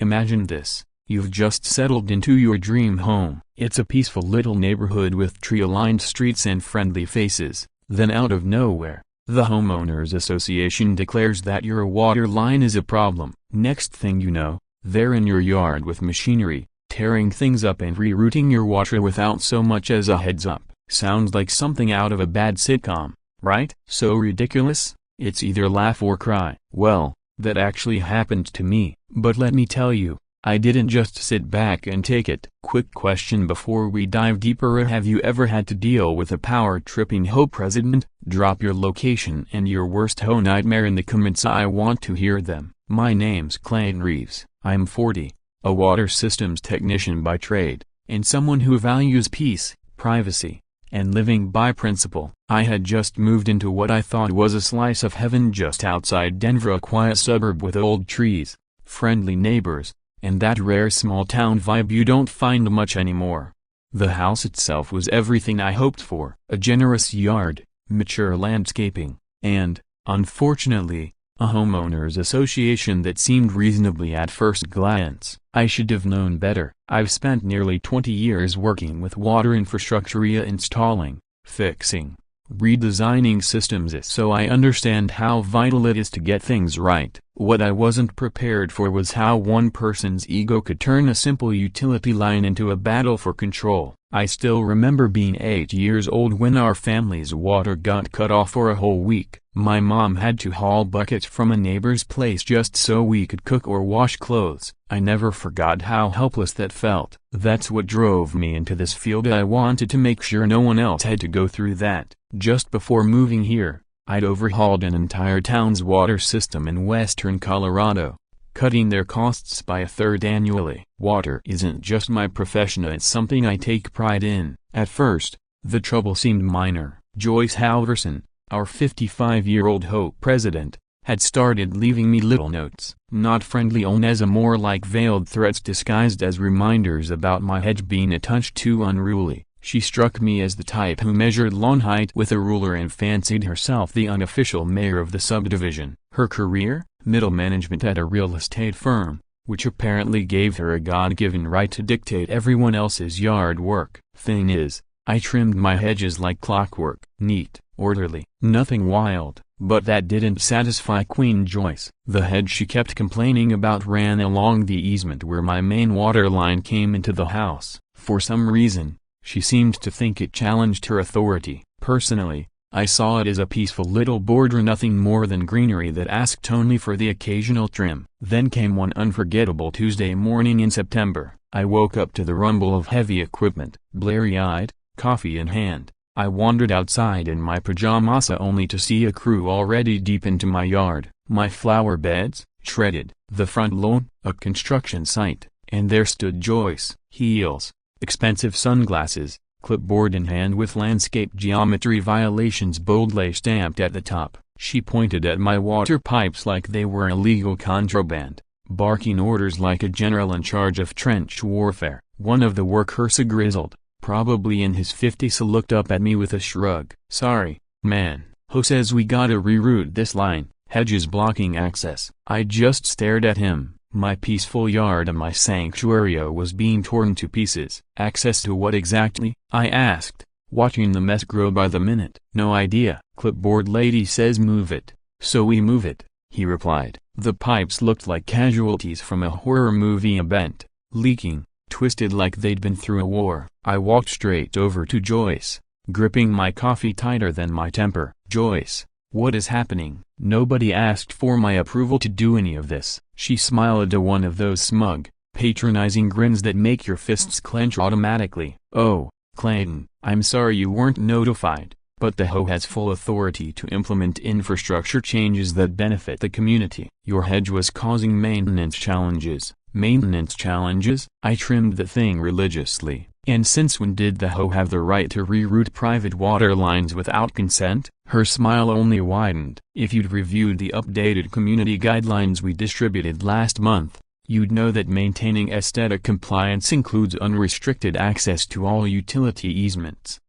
Imagine this. You've just settled into your dream home. It's a peaceful little neighborhood with tree-lined streets and friendly faces. Then out of nowhere, the homeowners association declares that your water line is a problem. Next thing you know, they're in your yard with machinery, tearing things up and rerouting your water without so much as a heads up. Sounds like something out of a bad sitcom, right? So ridiculous, it's either laugh or cry. Well, that actually happened to me. But let me tell you, I didn't just sit back and take it. Quick question before we dive deeper: have you ever had to deal with a power-tripping HOA president? Drop your location and your worst HOA nightmare in the comments. I want to hear them. My name's Clayton Reeves. I'm 40, a water systems technician by trade, and someone who values peace, privacy, and living by principle. I had just moved into what I thought was a slice of heaven just outside Denver, a quiet suburb with old trees, friendly neighbors, and that rare small-town vibe you don't find much anymore. The house itself was everything I hoped for: a generous yard, mature landscaping, and, unfortunately, a homeowners association that seemed reasonably at first glance. I should have known better. I've spent nearly 20 years working with water infrastructure, installing, fixing, redesigning systems, so I understand how vital it is to get things right. What I wasn't prepared for was how one person's ego could turn a simple utility line into a battle for control. I still remember being 8 years old when our family's water got cut off for a whole week. My mom had to haul buckets from a neighbor's place just so we could cook or wash clothes. I never forgot how helpless that felt. That's what drove me into this field. I wanted to make sure no one else had to go through that. Just before moving here, I'd overhauled an entire town's water system in western Colorado, cutting their costs by a third annually. Water isn't just my profession, it's something I take pride in. At first, the trouble seemed minor. Joyce Halverson, our 55-year-old HOA president, had started leaving me little notes. Not friendly as more like veiled threats disguised as reminders about my hedge being a touch too unruly. She struck me as the type who measured lawn height with a ruler and fancied herself the unofficial mayor of the subdivision. Her career? Middle management at a real estate firm, which apparently gave her a God-given right to dictate everyone else's yard work. Thing is, I trimmed my hedges like clockwork. Neat, orderly, nothing wild. But that didn't satisfy Queen Joyce. The hedge she kept complaining about ran along the easement where my main water line came into the house. For some reason, she seemed to think it challenged her authority. Personally, I saw it as a peaceful little border, nothing more than greenery that asked only for the occasional trim. Then came one unforgettable Tuesday morning in September. I woke up to the rumble of heavy equipment. Blary-eyed, coffee in hand, I wandered outside in my pajamas only to see a crew already deep into my yard. My flower beds, shredded, the front lawn, a construction site, and there stood Joyce. Heels, expensive sunglasses, clipboard in hand with landscape geometry violations boldly stamped at the top. She pointed at my water pipes like they were illegal contraband, barking orders like a general in charge of trench warfare. One of the workers, a grizzled, probably in his 50s, looked up at me with a shrug. "Sorry, man, who says we gotta reroute this line? Hedges blocking access." I just stared at him. My peaceful yard and my sanctuary was being torn to pieces. "Access to what exactly?" I asked, watching the mess grow by the minute. "No idea. Clipboard lady says move it, so we move it," he replied. The pipes looked like casualties from a horror movie event, leaking, twisted like they'd been through a war. I walked straight over to Joyce, gripping my coffee tighter than my temper. "Joyce, what is happening?" Nobody asked for my approval to do any of this. She smiled to one of those smug, patronizing grins that make your fists clench automatically. "Oh, Clayton, I'm sorry you weren't notified, but the HOA has full authority to implement infrastructure changes that benefit the community. Your hedge was causing maintenance challenges." "Maintenance challenges?" I trimmed the thing religiously. "And since when did the HOA have the right to reroute private water lines without consent?" Her smile only widened. "If you'd reviewed the updated community guidelines we distributed last month, you'd know that maintaining aesthetic compliance includes unrestricted access to all utility easements."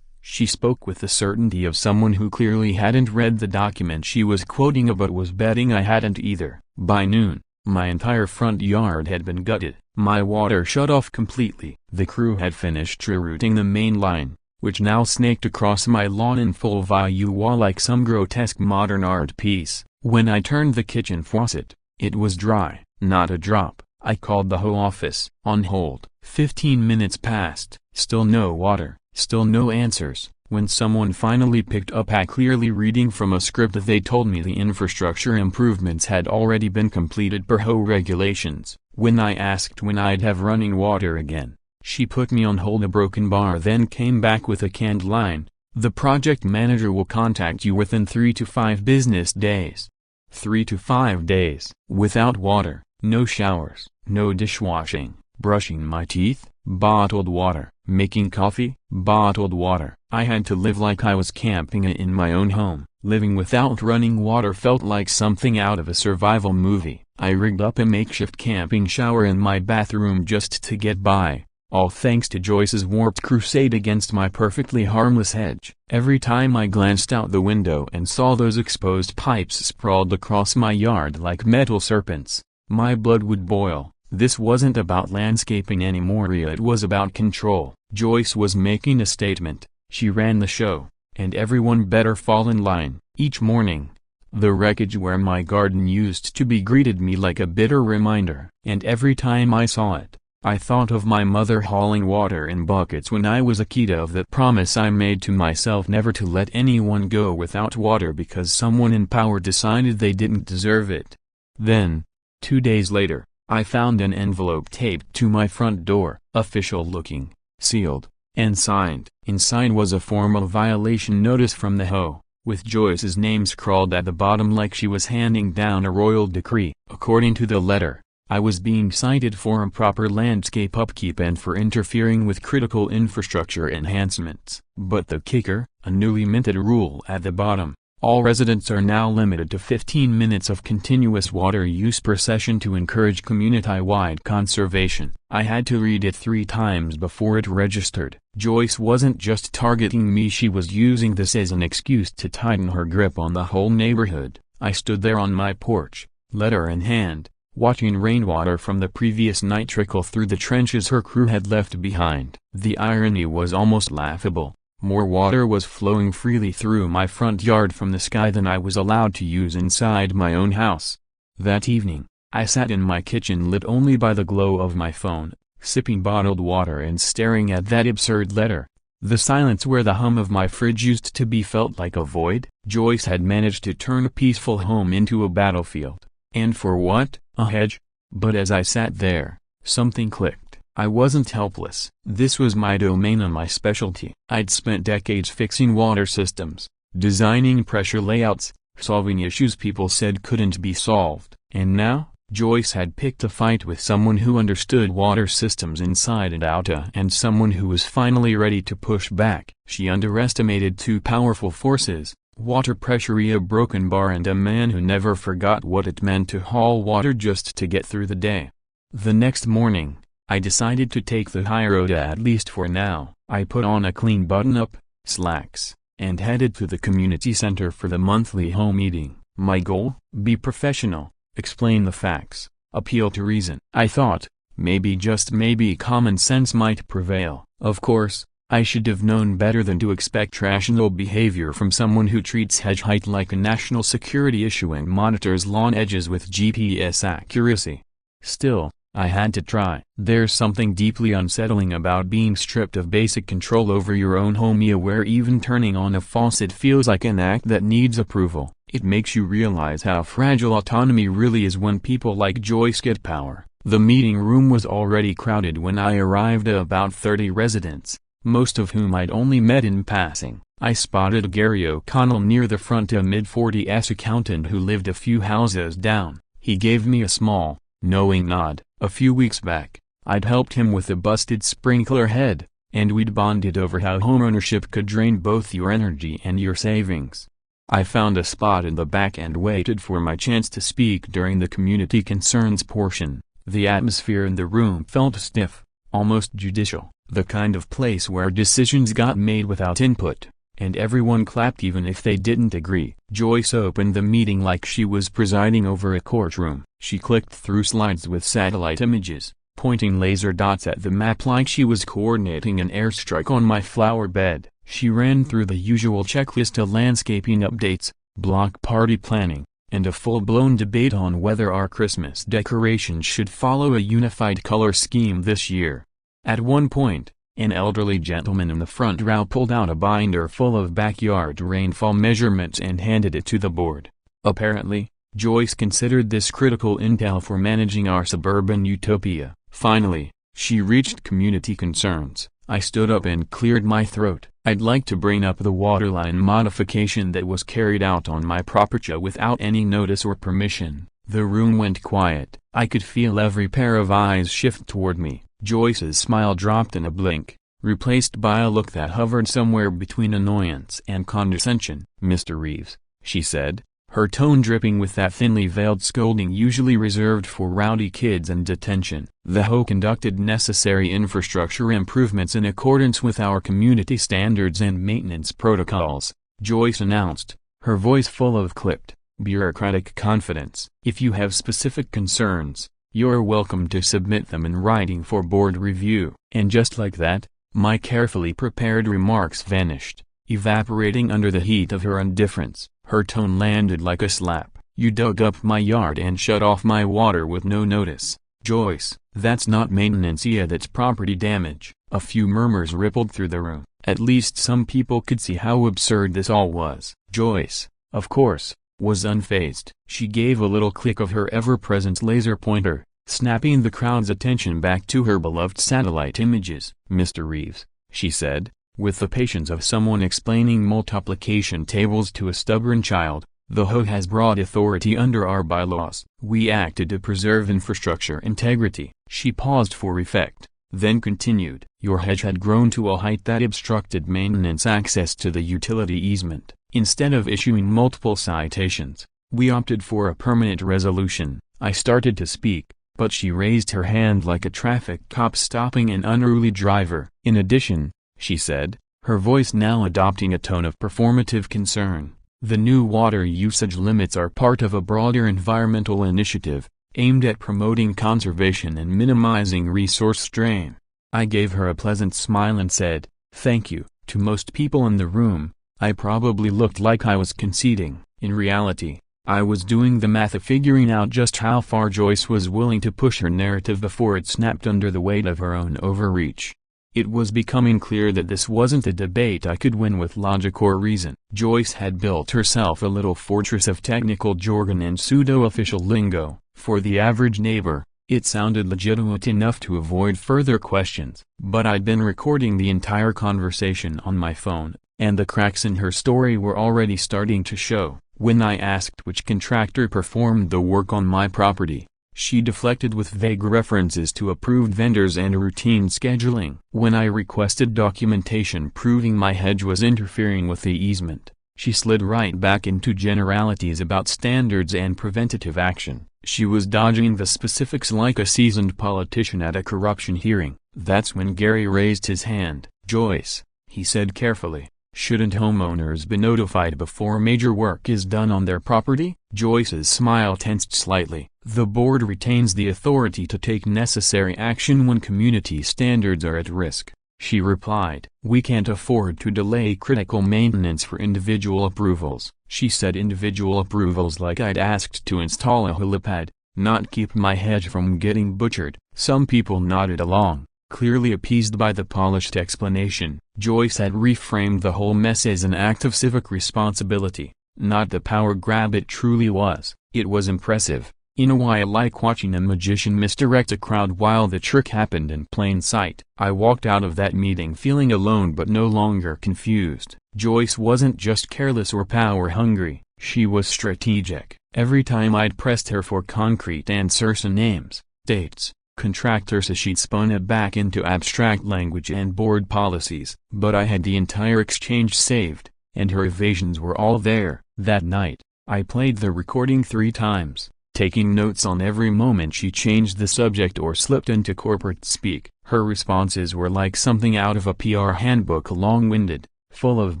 She spoke with the certainty of someone who clearly hadn't read the document she was quoting but was betting I hadn't either. By noon, My entire front yard had been gutted, my water shut off completely. The crew had finished rerouting the main line, which now snaked across my lawn in full view like some grotesque modern art piece. When I turned the kitchen faucet, it was dry, not a drop. I called the HOA office. On hold. 15 minutes passed, still no water, still no answers. When someone finally picked up clearly reading from a script, they told me the infrastructure improvements had already been completed per HOA regulations. When I asked when I'd have running water again, she put me on hold. A broken bar then came back with a canned line. The project manager will contact you within 3 to 5 business days. 3 to 5 days. Without water, no showers, no dishwashing, brushing my teeth, bottled water, making coffee, bottled water. I had to live like I was camping in my own home. Living without running water felt like something out of a survival movie. I rigged up a makeshift camping shower in my bathroom just to get by, all thanks to Joyce's warped crusade against my perfectly harmless hedge. Every time I glanced out the window and saw those exposed pipes sprawled across my yard like metal serpents, my blood would boil. This wasn't about landscaping anymore, it was about control. Joyce was making a statement. She ran the show, and everyone better fall in line. Each morning, the wreckage where my garden used to be greeted me like a bitter reminder. And every time I saw it, I thought of my mother hauling water in buckets when I was a kid, of that promise I made to myself never to let anyone go without water because someone in power decided they didn't deserve it. Then, 2 days later, I found an envelope taped to my front door, official looking, sealed, and signed. Inside was a formal violation notice from the HOA, with Joyce's name scrawled at the bottom like she was handing down a royal decree. According to the letter, I was being cited for improper landscape upkeep and for interfering with critical infrastructure enhancements. But the kicker, a newly minted rule at the bottom. All residents are now limited to 15 minutes of continuous water use per session to encourage community-wide conservation. I had to read it 3 times before it registered. Joyce wasn't just targeting me, she was using this as an excuse to tighten her grip on the whole neighborhood. I stood there on my porch, letter in hand, watching rainwater from the previous night trickle through the trenches her crew had left behind. The irony was almost laughable. More water was flowing freely through my front yard from the sky than I was allowed to use inside my own house. That evening, I sat in my kitchen lit only by the glow of my phone, sipping bottled water and staring at that absurd letter. The silence where the hum of my fridge used to be felt like a void. Joyce had managed to turn a peaceful home into a battlefield. And for what? A hedge? But as I sat there, something clicked. I wasn't helpless. This was my domain and my specialty. I'd spent decades fixing water systems, designing pressure layouts, solving issues people said couldn't be solved. And now, Joyce had picked a fight with someone who understood water systems inside and out, and someone who was finally ready to push back. She underestimated 2 powerful forces: water pressure, a broken bar, and a man who never forgot what it meant to haul water just to get through the day. The next morning, I decided to take the high road, at least for now. I put on a clean button-up, slacks, and headed to the community center for the monthly HOA meeting. My goal? Be professional, explain the facts, appeal to reason. I thought, maybe, just maybe, common sense might prevail. Of course, I should have known better than to expect rational behavior from someone who treats hedge height like a national security issue and monitors lawn edges with GPS accuracy. Still, I had to try. There's something deeply unsettling about being stripped of basic control over your own home, where even turning on a faucet feels like an act that needs approval. It makes you realize how fragile autonomy really is when people like Joyce get power. The meeting room was already crowded when I arrived, about 30 residents, most of whom I'd only met in passing. I spotted Gary O'Connell near the front, a mid-40s accountant who lived a few houses down. He gave me a small, knowing nod. A few weeks back, I'd helped him with a busted sprinkler head, and we'd bonded over how homeownership could drain both your energy and your savings. I found a spot in the back and waited for my chance to speak during the community concerns portion. The atmosphere in the room felt stiff, almost judicial, the kind of place where decisions got made without input, and everyone clapped even if they didn't agree. Joyce opened the meeting like she was presiding over a courtroom. She clicked through slides with satellite images, pointing laser dots at the map like she was coordinating an airstrike on my flower bed. She ran through the usual checklist of landscaping updates, block party planning, and a full-blown debate on whether our Christmas decorations should follow a unified color scheme this year. At one point, an elderly gentleman in the front row pulled out a binder full of backyard rainfall measurements and handed it to the board. Apparently, Joyce considered this critical intel for managing our suburban utopia. Finally, she reached community concerns. I stood up and cleared my throat. I'd like to bring up the waterline modification that was carried out on my property without any notice or permission. The room went quiet. I could feel every pair of eyes shift toward me. Joyce's smile dropped in a blink, replaced by a look that hovered somewhere between annoyance and condescension. "Mr. Reeves," she said, her tone dripping with that thinly veiled scolding usually reserved for rowdy kids in detention. "The HOA conducted necessary infrastructure improvements in accordance with our community standards and maintenance protocols," Joyce announced, her voice full of clipped, bureaucratic confidence. "If you have specific concerns, you're welcome to submit them in writing for board review." And just like that, my carefully prepared remarks vanished, evaporating under the heat of her indifference. Her tone landed like a slap. "You dug up my yard and shut off my water with no notice, Joyce. That's not maintenance, that's property damage." A few murmurs rippled through the room. At least some people could see how absurd this all was. Joyce, of course, was unfazed. She gave a little click of her ever-present laser pointer, snapping the crowd's attention back to her beloved satellite images. "Mr. Reeves," she said, with the patience of someone explaining multiplication tables to a stubborn child, "the HOA has broad authority under our bylaws. We acted to preserve infrastructure integrity." She paused for effect, then continued, "Your hedge had grown to a height that obstructed maintenance access to the utility easement. Instead of issuing multiple citations, we opted for a permanent resolution." I started to speak, but she raised her hand like a traffic cop stopping an unruly driver. "In addition," she said, her voice now adopting a tone of performative concern, "the new water usage limits are part of a broader environmental initiative, aimed at promoting conservation and minimizing resource strain." I gave her a pleasant smile and said, "Thank you." To most people in the room, I probably looked like I was conceding. In reality, I was doing the math of figuring out just how far Joyce was willing to push her narrative before it snapped under the weight of her own overreach. It was becoming clear that this wasn't a debate I could win with logic or reason. Joyce had built herself a little fortress of technical jargon and pseudo-official lingo. For the average neighbor, it sounded legitimate enough to avoid further questions. But I'd been recording the entire conversation on my phone, and the cracks in her story were already starting to show. When I asked which contractor performed the work on my property, she deflected with vague references to approved vendors and routine scheduling. When I requested documentation proving my hedge was interfering with the easement, she slid right back into generalities about standards and preventative action. She was dodging the specifics like a seasoned politician at a corruption hearing. That's when Gary raised his hand. "Joyce," he said carefully, "shouldn't homeowners be notified before major work is done on their property?" Joyce's smile tensed slightly. "The board retains the authority to take necessary action when community standards are at risk," she replied. "We can't afford to delay critical maintenance for individual approvals." She said individual approvals like I'd asked to install a helipad, not keep my hedge from getting butchered. Some people nodded along, clearly appeased by the polished explanation. Joyce had reframed the whole mess as an act of civic responsibility, not the power grab it truly was. It was impressive, in a way like watching a magician misdirect a crowd while the trick happened in plain sight. I walked out of that meeting feeling alone but no longer confused. Joyce wasn't just careless or power-hungry, she was strategic. Every time I'd pressed her for concrete answers and names, dates, contractors, she'd spun it back into abstract language and board policies. But I had the entire exchange saved, and her evasions were all there. That night, I played the recording 3 times, taking notes on every moment she changed the subject or slipped into corporate speak. Her responses were like something out of a PR handbook, long-winded, full of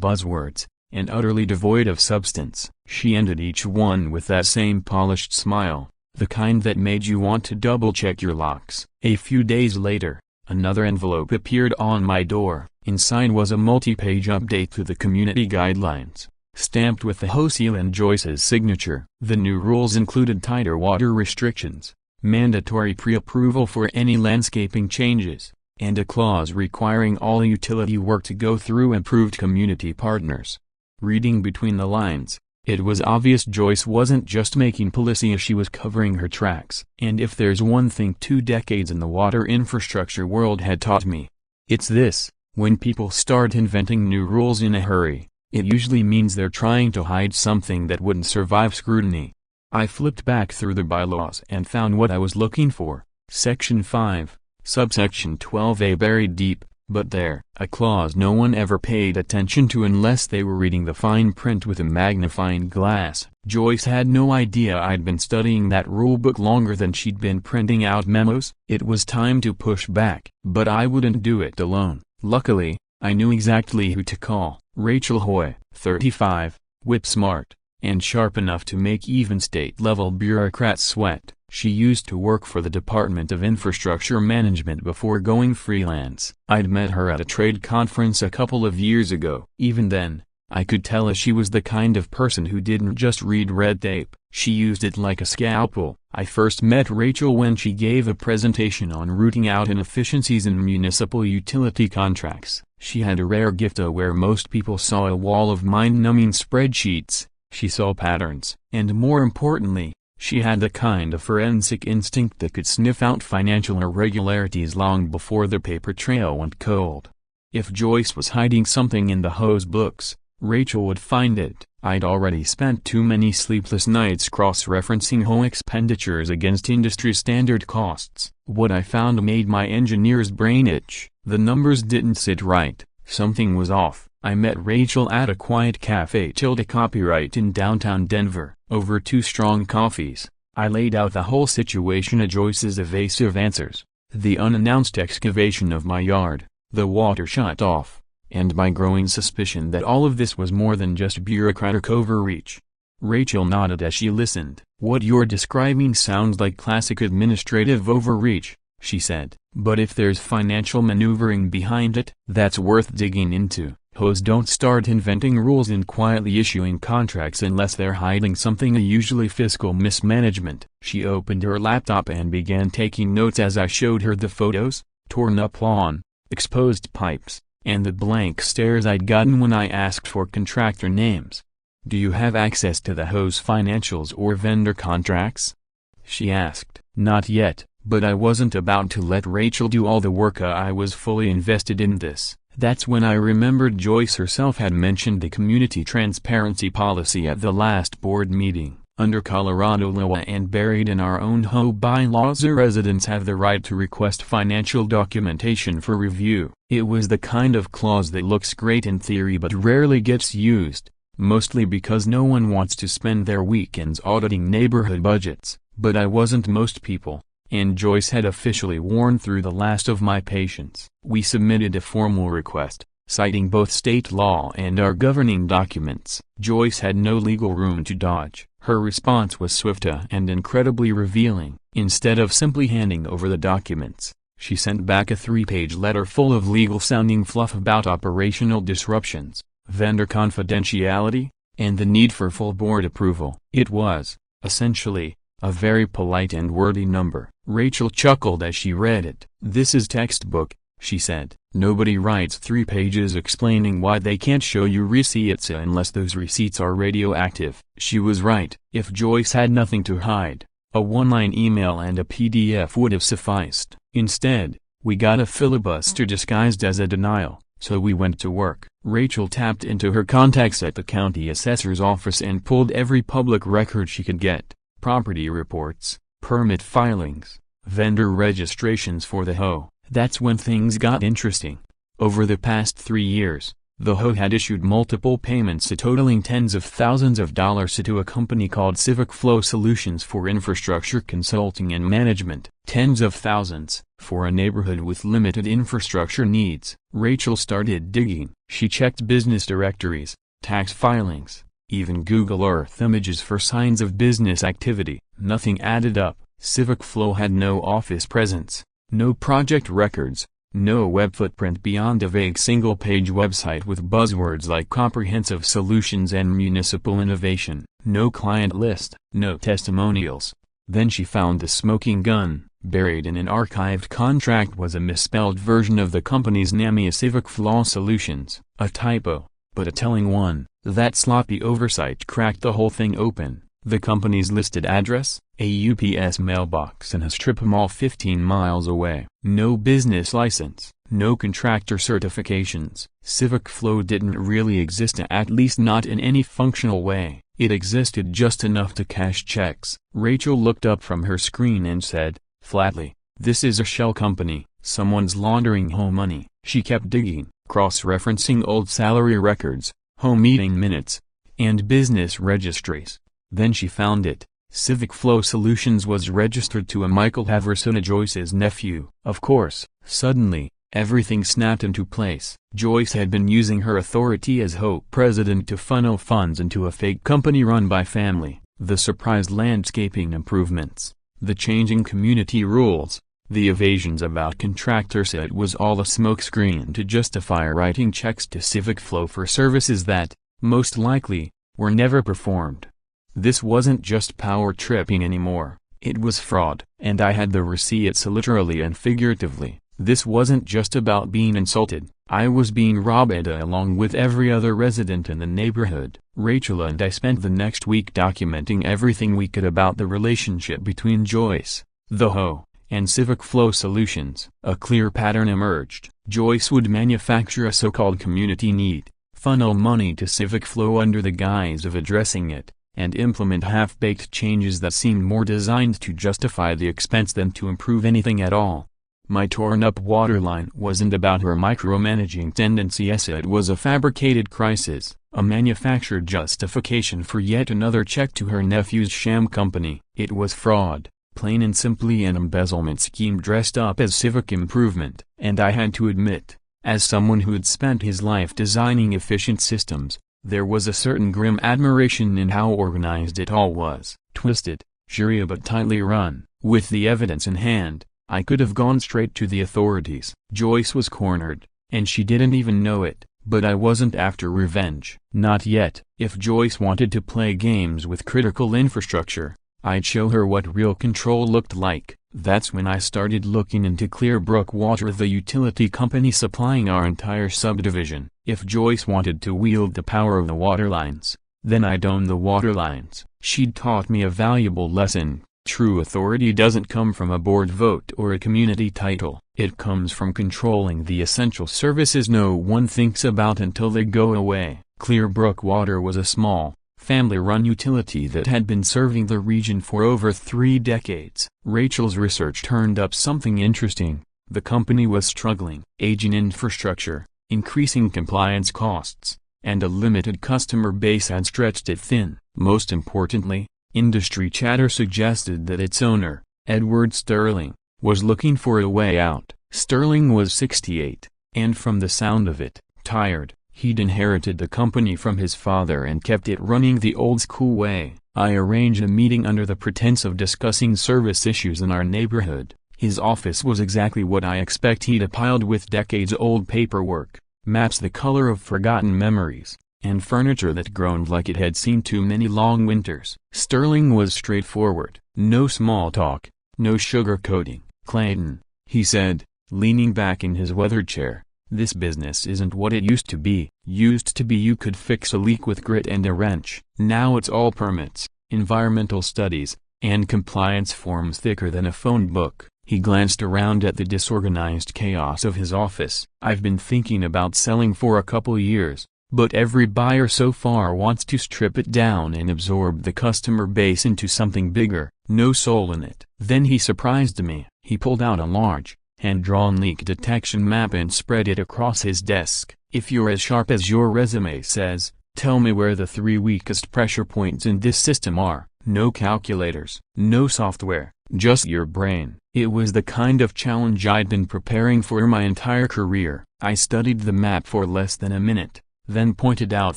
buzzwords, and utterly devoid of substance. She ended each one with that same polished smile, the kind that made you want to double-check your locks. A few days later, another envelope appeared on my door. Inside was a multi-page update to the community guidelines, stamped with the HOA seal and Joyce's signature. The new rules included tighter water restrictions, mandatory pre-approval for any landscaping changes, and a clause requiring all utility work to go through approved community partners. Reading between the lines, it was obvious Joyce wasn't just making policy, she was covering her tracks. And if there's one thing 2 decades in the water infrastructure world had taught me, it's this: when people start inventing new rules in a hurry, it usually means they're trying to hide something that wouldn't survive scrutiny. I flipped back through the bylaws and found what I was looking for. Section 5, subsection 12A, buried deep, but there, a clause no one ever paid attention to unless they were reading the fine print with a magnifying glass. Joyce had no idea I'd been studying that rulebook longer than she'd been printing out memos. It was time to push back. But I wouldn't do it alone. Luckily, I knew exactly who to call. Rachel Hoy, 35, whip-smart, and sharp enough to make even state-level bureaucrats sweat. She used to work for the Department of Infrastructure Management before going freelance. I'd met her at a trade conference a couple of years ago. Even then, I could tell she was the kind of person who didn't just read red tape, she used it like a scalpel. I first met Rachel when she gave a presentation on rooting out inefficiencies in municipal utility contracts. She had a rare gift where most people saw a wall of mind-numbing spreadsheets. She saw patterns. And more importantly, she had the kind of forensic instinct that could sniff out financial irregularities long before the paper trail went cold. If Joyce was hiding something in the HOA's books, Rachel would find it. I'd already spent too many sleepless nights cross-referencing HOA expenditures against industry standard costs. What I found made my engineer's brain itch. The numbers didn't sit right. Something was off. I met Rachel at a quiet cafe copyright in downtown Denver. Over 2 strong coffees, I laid out the whole situation at Joyce's evasive answers, the unannounced excavation of my yard, the water shut off, and my growing suspicion that all of this was more than just bureaucratic overreach. Rachel nodded as she listened. "What you're describing sounds like classic administrative overreach," she said. "But if there's financial maneuvering behind it, that's worth digging into. HOAs don't start inventing rules and quietly issuing contracts unless they're hiding something, usually fiscal mismanagement." She opened her laptop and began taking notes as I showed her the photos, torn up lawn, exposed pipes, and the blank stares I'd gotten when I asked for contractor names. "Do you have access to the HOA's financials or vendor contracts?" she asked. Not yet, but I wasn't about to let Rachel do all the work. I was fully invested in this. That's when I remembered Joyce herself had mentioned the community transparency policy at the last board meeting. Under Colorado law and buried in our own HOA bylaws, residents have the right to request financial documentation for review. It was the kind of clause that looks great in theory but rarely gets used, mostly because no one wants to spend their weekends auditing neighborhood budgets. But I wasn't most people, and Joyce had officially worn through the last of my patience. We submitted a formal request, citing both state law and our governing documents. Joyce had no legal room to dodge. Her response was swift and incredibly revealing. Instead of simply handing over the documents, she sent back a 3-page letter full of legal-sounding fluff about operational disruptions, vendor confidentiality, and the need for full board approval. It was, essentially, a very polite and wordy number. Rachel chuckled as she read it. "This is textbook," she said. "Nobody writes 3 pages explaining why they can't show you receipts unless those receipts are radioactive." She was right. If Joyce had nothing to hide, a 1-line email and a PDF would have sufficed. Instead, we got a filibuster disguised as a denial, so we went to work. Rachel tapped into her contacts at the county assessor's office and pulled every public record she could get. Property reports, permit filings, vendor registrations for the HOA. That's when things got interesting. Over the past 3 years, the HOA had issued multiple payments totaling tens of thousands of dollars to a company called Civic Flow Solutions for infrastructure consulting and management. Tens of thousands, for a neighborhood with limited infrastructure needs. Rachel started digging. She checked business directories, tax filings, even Google Earth images for signs of business activity. Nothing added up. Civic Flow had no office presence, no project records, no web footprint beyond a vague single-page website with buzzwords like comprehensive solutions and municipal innovation, no client list, no testimonials. Then she found the smoking gun. Buried in an archived contract was a misspelled version of the company's name, Civic Flow Solutions, a typo, but a telling one. That sloppy oversight cracked the whole thing open. The company's listed address, a UPS mailbox in a strip mall 15 miles away. No business license, no contractor certifications. Civic Flow didn't really exist, at least not in any functional way. It existed just enough to cash checks. Rachel looked up from her screen and said, flatly, "This is a shell company, someone's laundering home money." She kept digging, cross-referencing old salary records, home meeting minutes, and business registries. Then she found it. Civic Flow Solutions was registered to a Michael Haverson, Joyce's nephew. Of course, suddenly, everything snapped into place. Joyce had been using her authority as HOA president to funnel funds into a fake company run by family. The surprise landscaping improvements, the changing community rules, the evasions about contractors, it was all a smokescreen to justify writing checks to Civic Flow for services that, most likely, were never performed. This wasn't just power tripping anymore, it was fraud. And I had the receipts literally and figuratively. This wasn't just about being insulted, I was being robbed along with every other resident in the neighborhood. Rachel and I spent the next week documenting everything we could about the relationship between Joyce, the HOA, and Civic Flow Solutions. A clear pattern emerged. Joyce would manufacture a so-called community need, funnel money to Civic Flow under the guise of addressing it, and implement half-baked changes that seemed more designed to justify the expense than to improve anything at all. My torn-up waterline wasn't about her micromanaging tendencies, it was a fabricated crisis, a manufactured justification for yet another check to her nephew's sham company. It was fraud, plain and simply an embezzlement scheme dressed up as civic improvement. And I had to admit, as someone who'd spent his life designing efficient systems, there was a certain grim admiration in how organized it all was. Twisted, Sharia but tightly run. With the evidence in hand, I could have gone straight to the authorities. Joyce was cornered, and she didn't even know it, but I wasn't after revenge. Not yet. If Joyce wanted to play games with critical infrastructure, I'd show her what real control looked like. That's when I started looking into Clearbrook Water, the utility company supplying our entire subdivision. If Joyce wanted to wield the power of the water lines, then I'd own the water lines. She'd taught me a valuable lesson. True authority doesn't come from a board vote or a community title. It comes from controlling the essential services no one thinks about until they go away. Clearbrook Water was a small, family-run utility that had been serving the region for over 3 decades. Rachel's research turned up something interesting. The company was struggling. Aging infrastructure, increasing compliance costs, and a limited customer base had stretched it thin. Most importantly, industry chatter suggested that its owner, Edward Sterling, was looking for a way out. Sterling was 68, and from the sound of it, tired. He'd inherited the company from his father and kept it running the old-school way. I arranged a meeting under the pretense of discussing service issues in our neighborhood. His office was exactly what I expect. He'd piled with decades-old paperwork, maps the color of forgotten memories, and furniture that groaned like it had seen too many long winters. Sterling was straightforward. No small talk, no sugarcoating. "Clayton," he said, leaning back in his weathered chair, "this business isn't what it used to be. Used to be you could fix a leak with grit and a wrench. Now it's all permits, environmental studies, and compliance forms thicker than a phone book." He glanced around at the disorganized chaos of his office. "I've been thinking about selling for a couple years, but every buyer so far wants to strip it down and absorb the customer base into something bigger, no soul in it." Then he surprised me. He pulled out a large, hand-drawn leak detection map and spread it across his desk. "If you're as sharp as your resume says, tell me where the 3 weakest pressure points in this system are." No calculators, no software, just your brain. It was the kind of challenge I'd been preparing for my entire career. I studied the map for less than a minute, then pointed out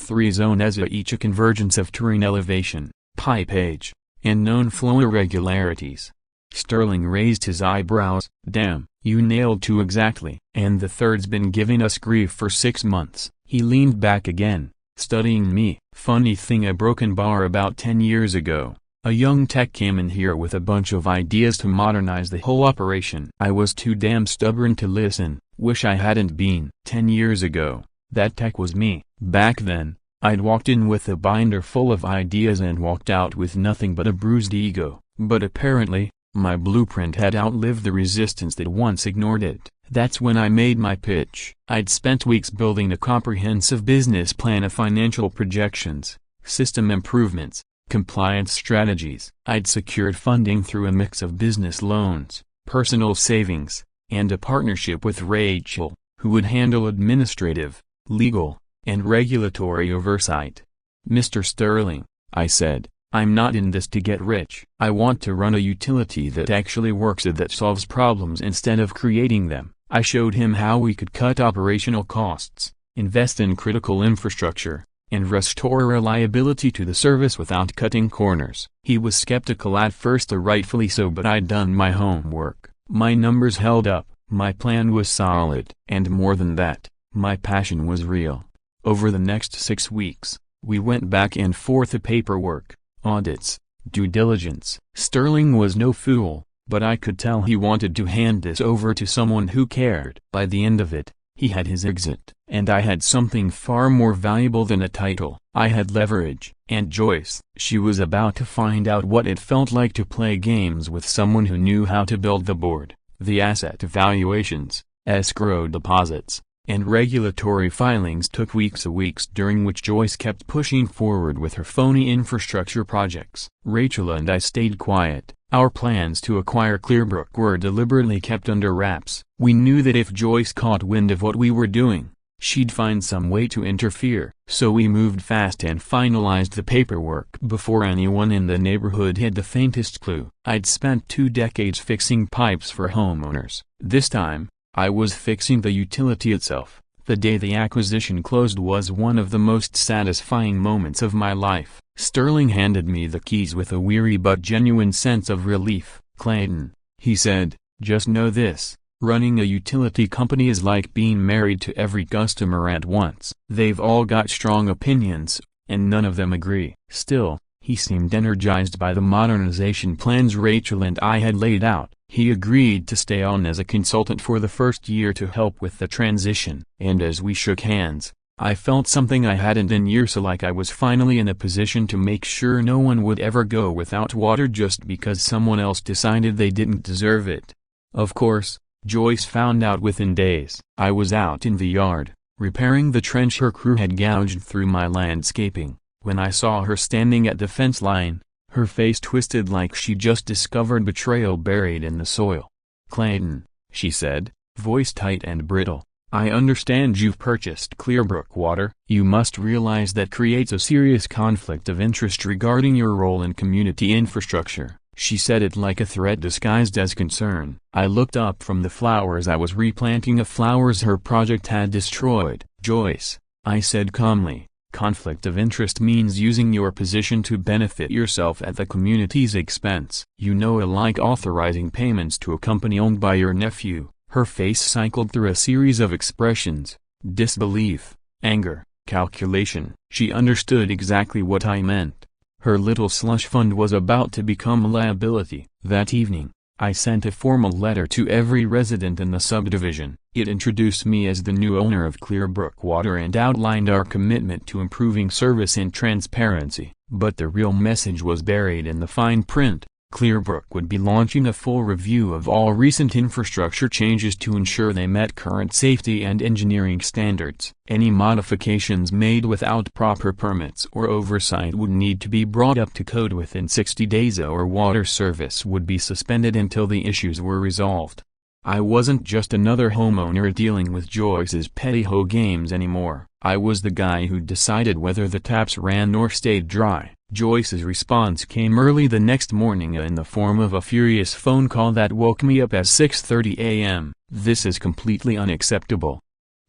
3 zones, each a convergence of terrain elevation, pipe age, and known flow irregularities. Sterling raised his eyebrows. Damn, you nailed two exactly. And the third's been giving us grief for 6 months. He leaned back again, studying me. Funny thing, a broken bar about 10 years ago. A young tech came in here with a bunch of ideas to modernize the whole operation. I was too damn stubborn to listen. Wish I hadn't been. 10 years ago, that tech was me. Back then, I'd walked in with a binder full of ideas and walked out with nothing but a bruised ego. But apparently, my blueprint had outlived the resistance that once ignored it. That's when I made my pitch. I'd spent weeks building a comprehensive business plan of financial projections, system improvements, compliance strategies. I'd secured funding through a mix of business loans, personal savings, and a partnership with Rachel, who would handle administrative, legal, and regulatory oversight. Mr. Sterling, I said, I'm not in this to get rich. I want to run a utility that actually works and that solves problems instead of creating them. I showed him how we could cut operational costs, invest in critical infrastructure, and restore reliability to the service without cutting corners. He was skeptical at first, rightfully so, but I'd done my homework. My numbers held up, my plan was solid, and more than that, my passion was real. Over the next 6 weeks, we went back and forth the paperwork, audits, due diligence. Sterling was no fool, but I could tell he wanted to hand this over to someone who cared. By the end of it, he had his exit, and I had something far more valuable than a title. I had leverage, and Joyce, she was about to find out what it felt like to play games with someone who knew how to build the board, the asset evaluations, escrow deposits, and regulatory filings took weeks during which Joyce kept pushing forward with her phony infrastructure projects. Rachel and I stayed quiet. Our plans to acquire Clearbrook were deliberately kept under wraps. We knew that if Joyce caught wind of what we were doing, she'd find some way to interfere. So we moved fast and finalized the paperwork before anyone in the neighborhood had the faintest clue. I'd spent 2 decades fixing pipes for homeowners. This time, I was fixing the utility itself. The day the acquisition closed was one of the most satisfying moments of my life. Sterling handed me the keys with a weary but genuine sense of relief. Clayton, he said, just know this, running a utility company is like being married to every customer at once. They've all got strong opinions, and none of them agree. Still, he seemed energized by the modernization plans Rachel and I had laid out. He agreed to stay on as a consultant for the first year to help with the transition. And as we shook hands, I felt something I hadn't in years, like I was finally in a position to make sure no one would ever go without water just because someone else decided they didn't deserve it. Of course, Joyce found out within days. I was out in the yard, repairing the trench her crew had gouged through my landscaping, when I saw her standing at the fence line, her face twisted like she just discovered betrayal buried in the soil. Clayton, she said, voice tight and brittle, I understand you've purchased Clearbrook Water. You must realize that creates a serious conflict of interest regarding your role in community infrastructure. She said it like a threat disguised as concern. I looked up from the flowers I was replanting, of flowers her project had destroyed. Joyce, I said calmly, conflict of interest means using your position to benefit yourself at the community's expense. You know, like authorizing payments to a company owned by your nephew. Her face cycled through a series of expressions: disbelief, anger, calculation. She understood exactly what I meant. Her little slush fund was about to become a liability. That evening, I sent a formal letter to every resident in the subdivision. It introduced me as the new owner of Clearbrook Water and outlined our commitment to improving service and transparency. But the real message was buried in the fine print. Clearbrook would be launching a full review of all recent infrastructure changes to ensure they met current safety and engineering standards. Any modifications made without proper permits or oversight would need to be brought up to code within 60 days, or water service would be suspended until the issues were resolved. I wasn't just another homeowner dealing with Joyce's petty-ho games anymore. I was the guy who decided whether the taps ran or stayed dry. Joyce's response came early the next morning in the form of a furious phone call that woke me up at 6:30 a.m. This is completely unacceptable,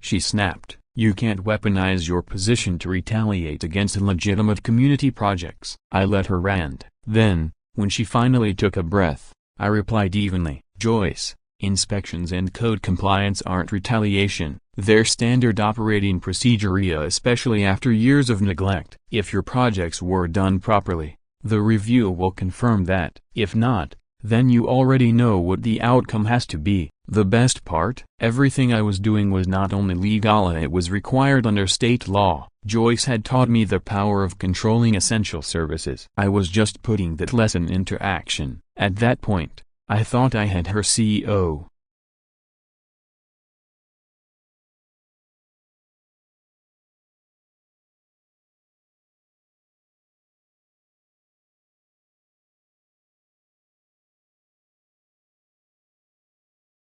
she snapped. You can't weaponize your position to retaliate against legitimate community projects. I let her rant. Then, When she finally took a breath, I replied evenly, "Joyce, inspections and code compliance aren't retaliation, they're standard operating procedure, especially after years of neglect. If your projects were done properly, the review will confirm that. If not, then you already know what the outcome has to be." The best part? Everything I was doing was not only legal, it was required under state law. Joyce had taught me the power of controlling essential services. I was just putting that lesson into action. At that point, I thought I had her CEO.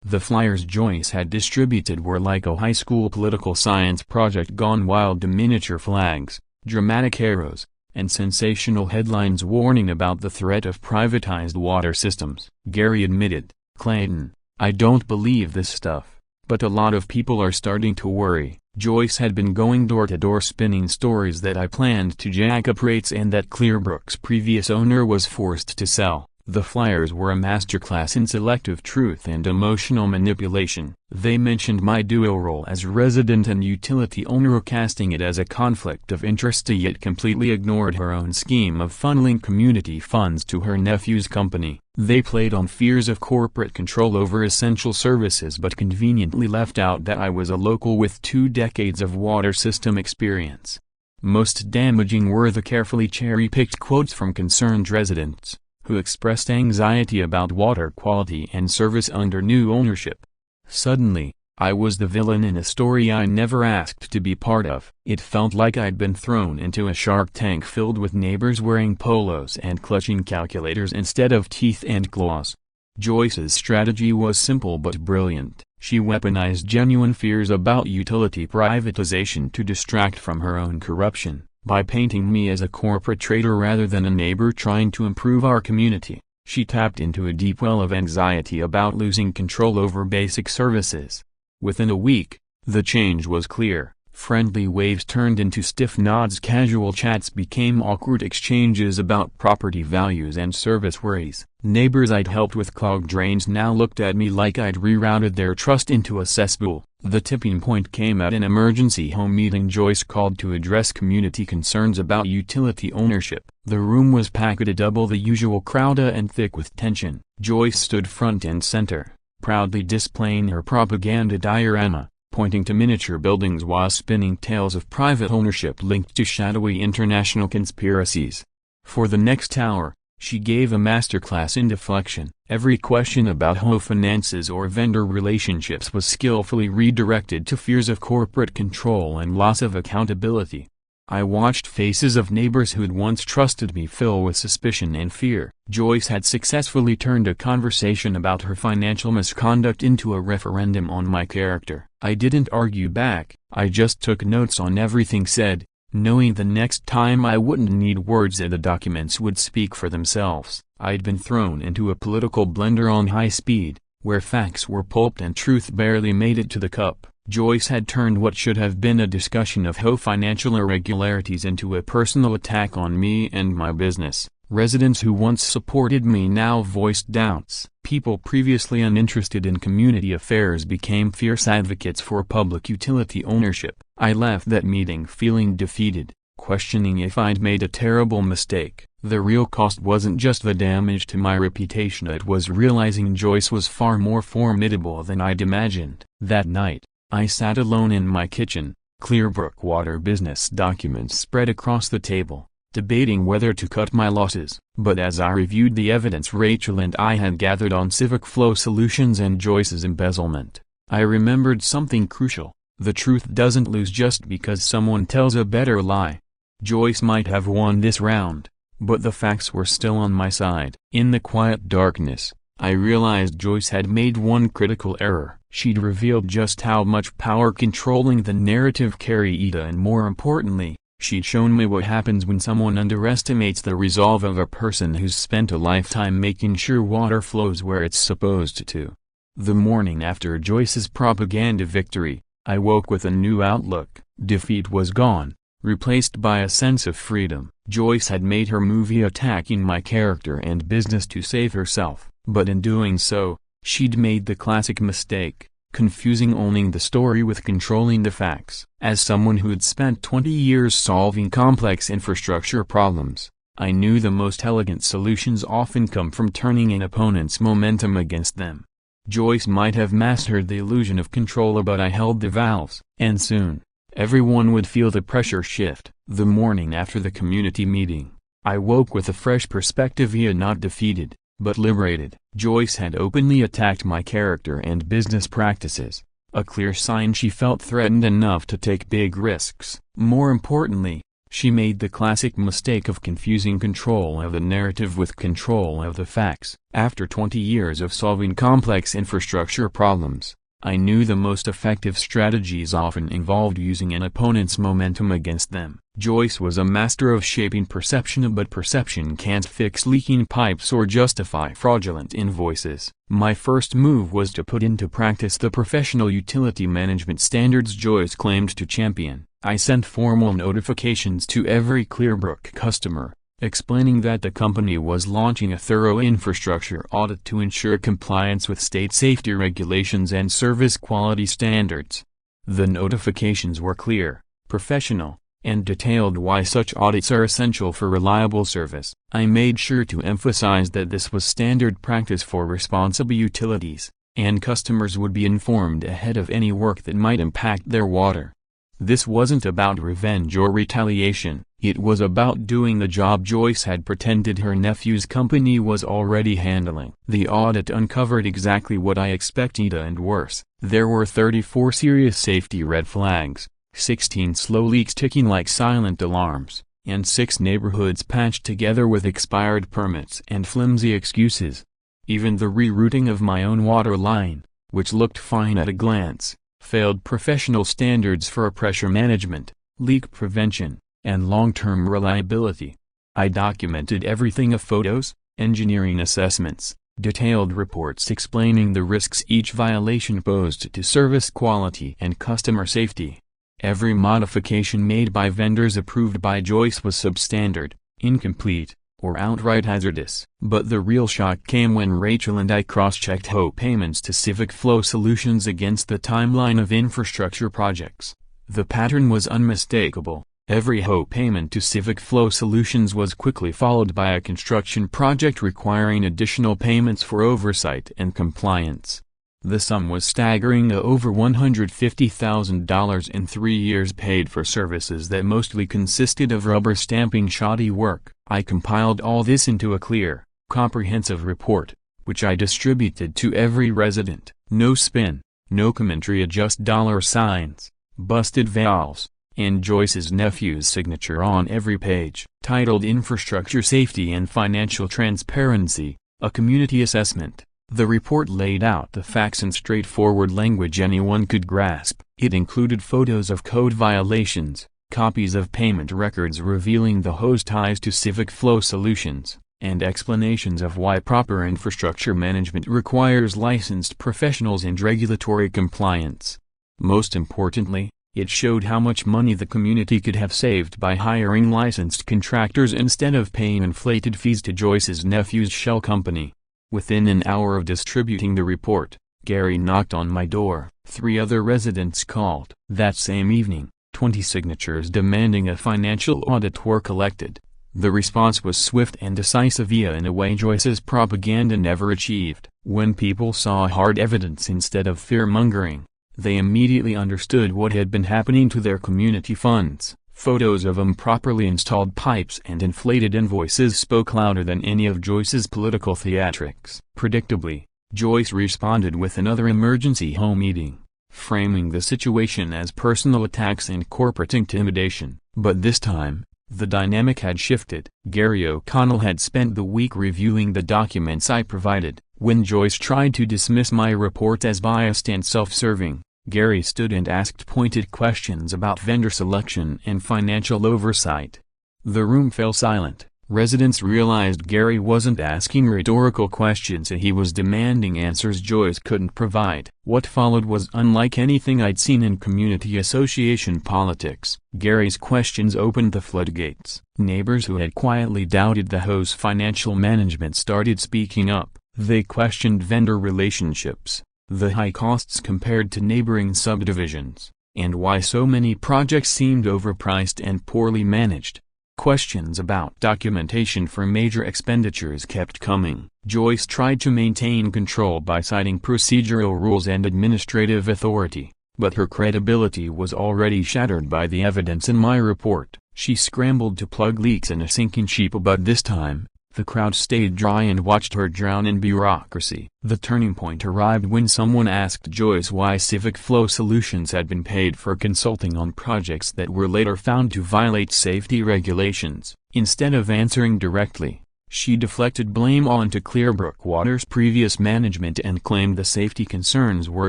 The flyers Joyce had distributed were like a high school political science project gone wild. Miniature flags, dramatic arrows, and sensational headlines warning about the threat of privatized water systems. Gary admitted, "Clayton, I don't believe this stuff, but a lot of people are starting to worry." Joyce had been going door to door spinning stories that I planned to jack up rates and that Clearbrook's previous owner was forced to sell. The flyers were a masterclass in selective truth and emotional manipulation. They mentioned my dual role as resident and utility owner, casting it as a conflict of interest, yet completely ignored her own scheme of funneling community funds to her nephew's company. They played on fears of corporate control over essential services but conveniently left out that I was a local with 2 decades of water system experience. Most damaging were the carefully cherry-picked quotes from concerned residents, who expressed anxiety about water quality and service under new ownership. Suddenly, I was the villain in a story I never asked to be part of. It felt like I'd been thrown into a Shark Tank filled with neighbors wearing polos and clutching calculators instead of teeth and claws. Joyce's strategy was simple but brilliant. She weaponized genuine fears about utility privatization to distract from her own corruption, by painting me as a corporate traitor rather than a neighbor trying to improve our community. She tapped into a deep well of anxiety about losing control over basic services. Within a week, the change was clear. Friendly waves turned into stiff nods, casual chats became awkward exchanges about property values and service worries. Neighbors I'd helped with clogged drains now looked at me like I'd rerouted their trust into a cesspool. The tipping point came at an emergency home meeting Joyce called to address community concerns about utility ownership. The room was packed at double the usual crowd and thick with tension. Joyce stood front and center, proudly displaying her propaganda diorama, pointing to miniature buildings while spinning tales of private ownership linked to shadowy international conspiracies. For the next hour, she gave a masterclass in deflection. Every question about HOA finances or vendor relationships was skillfully redirected to fears of corporate control and loss of accountability. I watched faces of neighbors who'd once trusted me fill with suspicion and fear. Joyce had successfully turned a conversation about her financial misconduct into a referendum on my character. I didn't argue back, I just took notes on everything said, knowing the next time I wouldn't need words and the documents would speak for themselves. I'd been thrown into a political blender on high speed, where facts were pulped and truth barely made it to the cup. Joyce had turned what should have been a discussion of HOA financial irregularities into a personal attack on me and my business. Residents who once supported me now voiced doubts. People previously uninterested in community affairs became fierce advocates for public utility ownership. I left that meeting feeling defeated, questioning if I'd made a terrible mistake. The real cost wasn't just the damage to my reputation, it was realizing Joyce was far more formidable than I'd imagined. That night, I sat alone in my kitchen, Clearbrook water business documents spread across the table, debating whether to cut my losses. But as I reviewed the evidence Rachel and I had gathered on Civic Flow Solutions and Joyce's embezzlement, I remembered something crucial. The truth doesn't lose just because someone tells a better lie. Joyce might have won this round, but the facts were still on my side. In the quiet darkness, I realized Joyce had made one critical error. She'd revealed just how much power controlling the narrative carried, and more importantly, she'd shown me what happens when someone underestimates the resolve of a person who's spent a lifetime making sure water flows where it's supposed to. The morning after Joyce's propaganda victory, I woke with a new outlook. Defeat was gone, replaced by a sense of freedom. Joyce had made her movie attacking my character and business to save herself, but in doing so, she'd made the classic mistake, confusing owning the story with controlling the facts. As someone who'd spent 20 years solving complex infrastructure problems, I knew the most elegant solutions often come from turning an opponent's momentum against them. Joyce might have mastered the illusion of control, but I held the valves, and soon, everyone would feel the pressure shift. The morning after the community meeting, I woke with a fresh perspective, not defeated, but liberated. Joyce had openly attacked my character and business practices, a clear sign she felt threatened enough to take big risks. More importantly, she made the classic mistake of confusing control of the narrative with control of the facts. After 20 years of solving complex infrastructure problems, I knew the most effective strategies often involved using an opponent's momentum against them. Joyce was a master of shaping perception, but perception can't fix leaking pipes or justify fraudulent invoices. My first move was to put into practice the professional utility management standards Joyce claimed to champion. I sent formal notifications to every Clearbrook customer, explaining that the company was launching a thorough infrastructure audit to ensure compliance with state safety regulations and service quality standards. The notifications were clear, professional, and detailed why such audits are essential for reliable service. I made sure to emphasize that this was standard practice for responsible utilities, and customers would be informed ahead of any work that might impact their water. This wasn't about revenge or retaliation, it was about doing the job Joyce had pretended her nephew's company was already handling. The audit uncovered exactly what I expected and worse. There were 34 serious safety red flags, 16 slow leaks ticking like silent alarms, and 6 neighborhoods patched together with expired permits and flimsy excuses. Even the rerouting of my own water line, which looked fine at a glance, failed professional standards for pressure management, leak prevention, and long-term reliability. I documented everything: photos, engineering assessments, detailed reports explaining the risks each violation posed to service quality and customer safety. Every modification made by vendors approved by Joyce was substandard, incomplete, or outright hazardous. But the real shock came when Rachel and I cross-checked HOA payments to Civic Flow Solutions against the timeline of infrastructure projects. The pattern was unmistakable. Every HOA payment to Civic Flow Solutions was quickly followed by a construction project requiring additional payments for oversight and compliance. The sum was staggering: over $150,000 in 3 years paid for services that mostly consisted of rubber stamping shoddy work. I compiled all this into a clear, comprehensive report, which I distributed to every resident. No spin, no commentary, just $signs, busted valves, and Joyce's nephew's signature on every page. Titled Infrastructure Safety and Financial Transparency, a Community Assessment, the report laid out the facts in straightforward language anyone could grasp. It included photos of code violations, copies of payment records revealing the HOA's ties to Civic Flow Solutions, and explanations of why proper infrastructure management requires licensed professionals and regulatory compliance. Most importantly, it showed how much money the community could have saved by hiring licensed contractors instead of paying inflated fees to Joyce's nephew's shell company. Within an hour of distributing the report, Gary knocked on my door. 3 other residents called. That same evening, 20 signatures demanding a financial audit were collected. The response was swift and decisive, in a way Joyce's propaganda never achieved. When people saw hard evidence instead of fear-mongering, they immediately understood what had been happening to their community funds. Photos of improperly installed pipes and inflated invoices spoke louder than any of Joyce's political theatrics. Predictably, Joyce responded with another emergency HOA meeting, framing the situation as personal attacks and corporate intimidation. But this time, the dynamic had shifted. Gary O'Connell had spent the week reviewing the documents I provided. When Joyce tried to dismiss my report as biased and self-serving, Gary stood and asked pointed questions about vendor selection and financial oversight. The room fell silent, Residents realized Gary wasn't asking rhetorical questions, he was demanding answers Joyce couldn't provide. What followed was unlike anything I'd seen in community association politics. Gary's questions opened the floodgates. Neighbors who had quietly doubted the HOA's financial management started speaking up. They questioned vendor relationships, the high costs compared to neighboring subdivisions, and why so many projects seemed overpriced and poorly managed. Questions about documentation for major expenditures kept coming. Joyce tried to maintain control by citing procedural rules and administrative authority, but her credibility was already shattered by the evidence in my report. She scrambled to plug leaks in a sinking ship, but this time, the crowd stayed dry and watched her drown in bureaucracy. The turning point arrived when someone asked Joyce why Civic Flow Solutions had been paid for consulting on projects that were later found to violate safety regulations. Instead of answering directly, she deflected blame onto Clearbrook Water's previous management and claimed the safety concerns were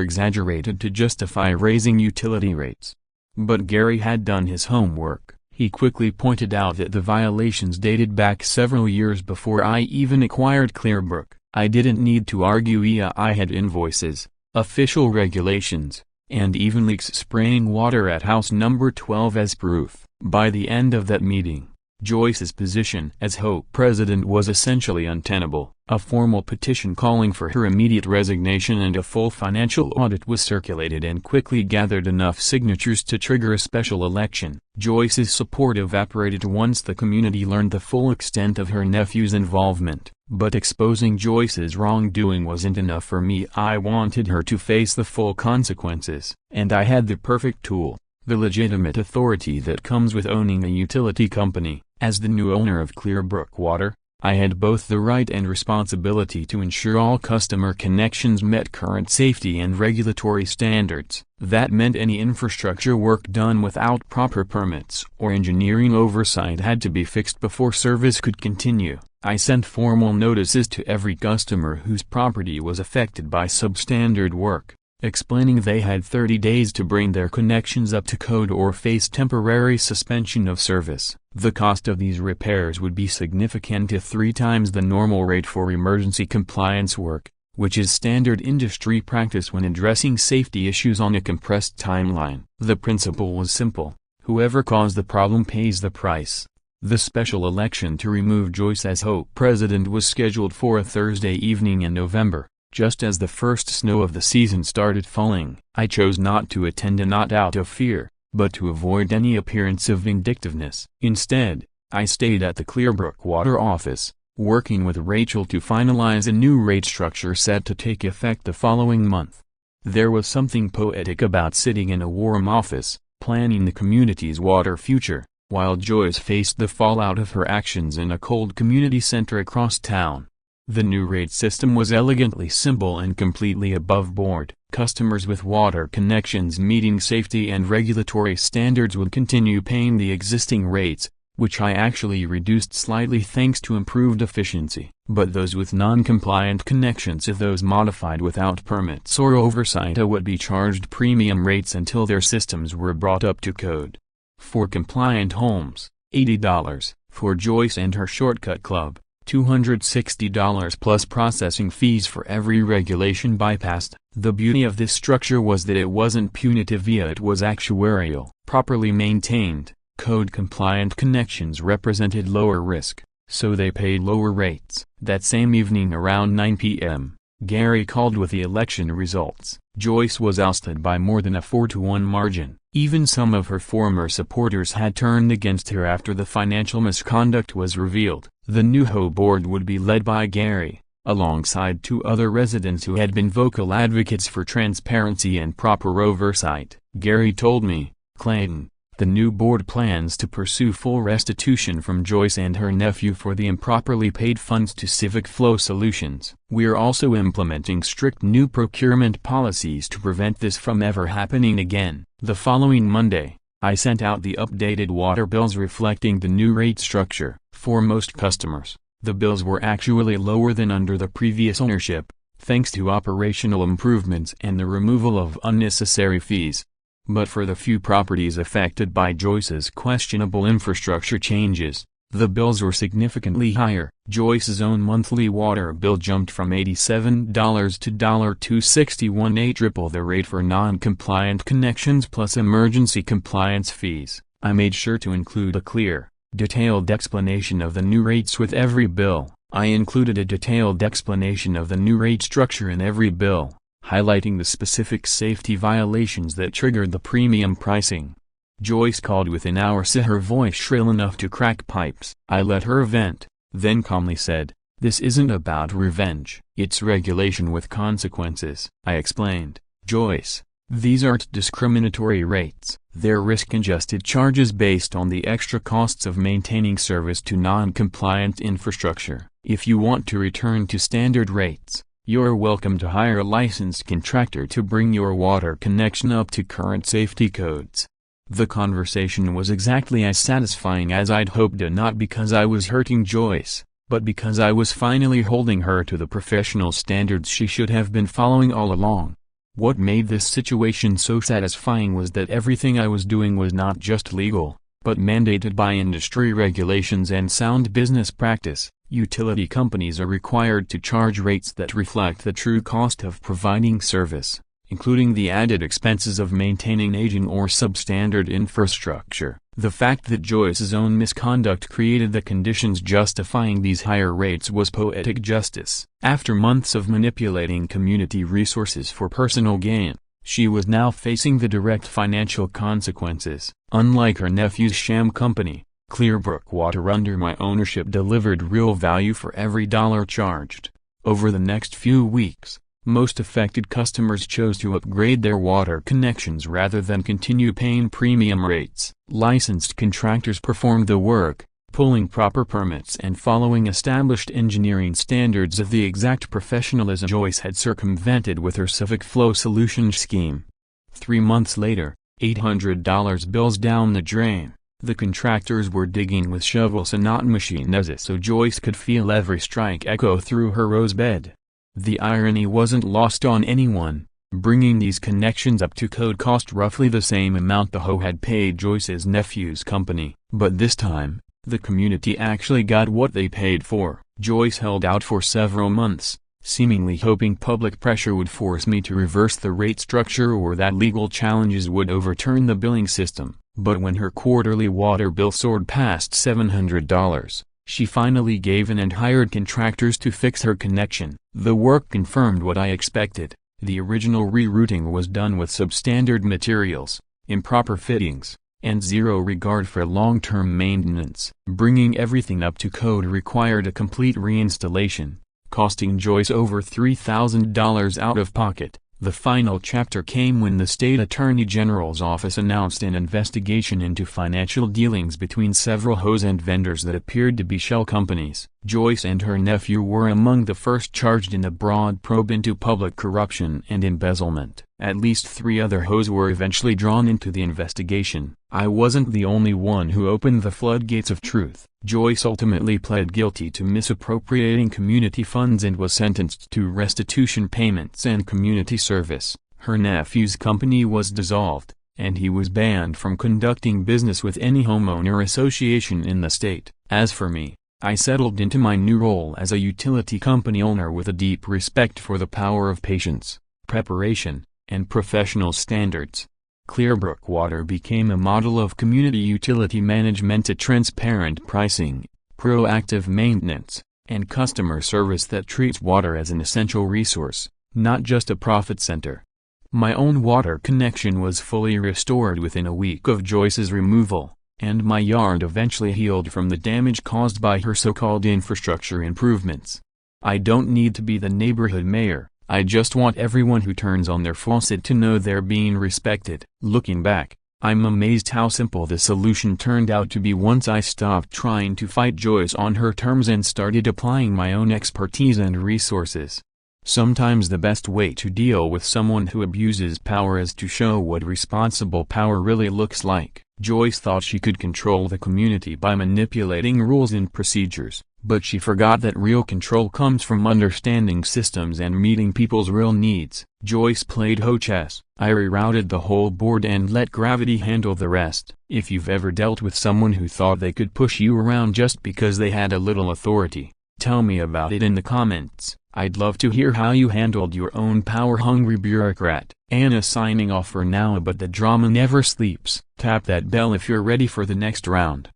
exaggerated to justify raising utility rates. But Gary had done his homework. He quickly pointed out that the violations dated back several years before I even acquired Clearbrook. I didn't need to argue. I had invoices, official regulations, and even leaks spraying water at house number 12 as proof. By the end of that meeting, Joyce's position as HOA president was essentially untenable. A formal petition calling for her immediate resignation and a full financial audit was circulated and quickly gathered enough signatures to trigger a special election. Joyce's support evaporated once the community learned the full extent of her nephew's involvement. But exposing Joyce's wrongdoing wasn't enough for me. I wanted her to face the full consequences. And I had the perfect tool, the legitimate authority that comes with owning a utility company. As the new owner of Clearbrook Water, I had both the right and responsibility to ensure all customer connections met current safety and regulatory standards. That meant any infrastructure work done without proper permits or engineering oversight had to be fixed before service could continue. I sent formal notices to every customer whose property was affected by substandard work, explaining they had 30 days to bring their connections up to code or face temporary suspension of service. The cost of these repairs would be significant to 3 times the normal rate for emergency compliance work, which is standard industry practice when addressing safety issues on a compressed timeline. The principle was simple: whoever caused the problem pays the price. The special election to remove Joyce as HOA president was scheduled for a Thursday evening in November. Just as the first snow of the season started falling. I chose not to attend, and not out of fear, but to avoid any appearance of vindictiveness. Instead, I stayed at the Clearbrook Water office, working with Rachel to finalize a new rate structure set to take effect the following month. There was something poetic about sitting in a warm office, planning the community's water future, while Joyce faced the fallout of her actions in a cold community center across town. The new rate system was elegantly simple and completely above board. Customers with water connections meeting safety and regulatory standards would continue paying the existing rates, which I actually reduced slightly thanks to improved efficiency. But those with non-compliant connections, if those modified without permits or oversight, would be charged premium rates until their systems were brought up to code. For compliant homes, $80. For Joyce and her Shortcut Club, $260 plus processing fees for every regulation bypassed. The beauty of this structure was that it wasn't punitive, it was actuarial. Properly maintained, code-compliant connections represented lower risk, so they paid lower rates. That same evening around 9 p.m., Gary called with the election results. Joyce was ousted by more than a 4-to-1 margin. Even some of her former supporters had turned against her after the financial misconduct was revealed. The new HOA board would be led by Gary, alongside 2 other residents who had been vocal advocates for transparency and proper oversight. Gary told me, "Clayton, the new board plans to pursue full restitution from Joyce and her nephew for the improperly paid funds to Civic Flow Solutions. We're also implementing strict new procurement policies to prevent this from ever happening again." The following Monday, I sent out the updated water bills reflecting the new rate structure. For most customers, the bills were actually lower than under the previous ownership, thanks to operational improvements and the removal of unnecessary fees. But for the few properties affected by Joyce's questionable infrastructure changes, The bills were significantly higher. Joyce's own monthly water bill jumped from $87 to $261, triple the rate for non-compliant connections plus emergency compliance fees. I made sure to include a clear, detailed explanation of the new rates with every bill. I included a detailed explanation of the new rate structure in every bill, highlighting the specific safety violations that triggered the premium pricing. Joyce called within hours, her voice shrill enough to crack pipes. I let her vent, then calmly said, "This isn't about revenge. It's regulation with consequences." I explained, "Joyce, these aren't discriminatory rates. They're risk-adjusted charges based on the extra costs of maintaining service to non-compliant infrastructure. If you want to return to standard rates, you're welcome to hire a licensed contractor to bring your water connection up to current safety codes." The conversation was exactly as satisfying as I'd hoped, not because I was hurting Joyce, but because I was finally holding her to the professional standards she should have been following all along. What made this situation so satisfying was that everything I was doing was not just legal, but mandated by industry regulations and sound business practice. Utility companies are required to charge rates that reflect the true cost of providing service, including the added expenses of maintaining aging or substandard infrastructure. The fact that Joyce's own misconduct created the conditions justifying these higher rates was poetic justice. After months of manipulating community resources for personal gain, she was now facing the direct financial consequences. Unlike her nephew's sham company, Clearbrook Water under my ownership delivered real value for every dollar charged. Over the next few weeks, most affected customers chose to upgrade their water connections rather than continue paying premium rates. Licensed contractors performed the work, pulling proper permits and following established engineering standards of the exact professionalism Joyce had circumvented with her Civic Flow Solutions scheme. 3 months later, $800 bills down the drain. The contractors were digging with shovels and not machines so Joyce could feel every strike echo through her rose bed. The irony wasn't lost on anyone. Bringing these connections up to code cost roughly the same amount the HOA had paid Joyce's nephew's company. But this time, the community actually got what they paid for. Joyce held out for several months, seemingly hoping public pressure would force me to reverse the rate structure or that legal challenges would overturn the billing system. But when her quarterly water bill soared past $700, she finally gave in and hired contractors to fix her connection. The work confirmed what I expected. The original rerouting was done with substandard materials, improper fittings, and zero regard for long-term maintenance. Bringing everything up to code required a complete reinstallation, costing Joyce over $3,000 out of pocket. The final chapter came when the state attorney general's office announced an investigation into financial dealings between several HOAs and vendors that appeared to be shell companies. Joyce and her nephew were among the first charged in a broad probe into public corruption and embezzlement. At least 3 other HOAs were eventually drawn into the investigation. I wasn't the only one who opened the floodgates of truth. Joyce ultimately pled guilty to misappropriating community funds and was sentenced to restitution payments and community service. Her nephew's company was dissolved, and he was banned from conducting business with any homeowner association in the state. As for me, I settled into my new role as a utility company owner with a deep respect for the power of patience, preparation, and professional standards. Clearbrook Water became a model of community utility management, a transparent pricing, proactive maintenance, and customer service that treats water as an essential resource, not just a profit center. My own water connection was fully restored within a week of Joyce's removal, and my yard eventually healed from the damage caused by her so-called infrastructure improvements. I don't need to be the neighborhood mayor. I just want everyone who turns on their faucet to know they're being respected. Looking back, I'm amazed how simple the solution turned out to be once I stopped trying to fight Joyce on her terms and started applying my own expertise and resources. Sometimes the best way to deal with someone who abuses power is to show what responsible power really looks like. Joyce thought she could control the community by manipulating rules and procedures, but she forgot that real control comes from understanding systems and meeting people's real needs. Joyce played chess. I rerouted the whole board and let gravity handle the rest. If you've ever dealt with someone who thought they could push you around just because they had a little authority, tell me about it in the comments. I'd love to hear how you handled your own power-hungry bureaucrat. Anna signing off for now, but the drama never sleeps. Tap that bell if you're ready for the next round.